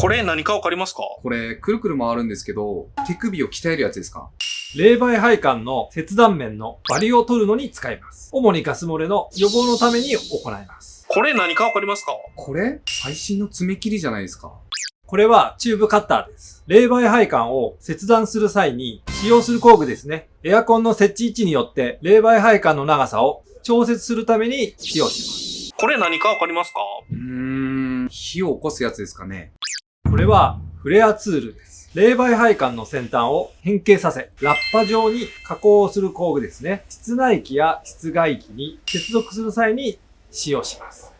これ何かわかりますか？これ、くるくる回るんですけど、手首を鍛えるやつですか？冷媒配管の切断面のバリを取るのに使います。主にガス漏れの予防のために行います。これ何かわかりますか？これ最新の爪切りじゃないですか。これはチューブカッターです。冷媒配管を切断する際に使用する工具ですね。エアコンの設置位置によって冷媒配管の長さを調節するために使用しこれ何かわかりますか？火を起こすやつですかね。ます。これはフレアツールです。冷媒配管の先端を変形させ、ラッパ状に加工をする工具ですね。室内機や室外機に接続する際に使用します。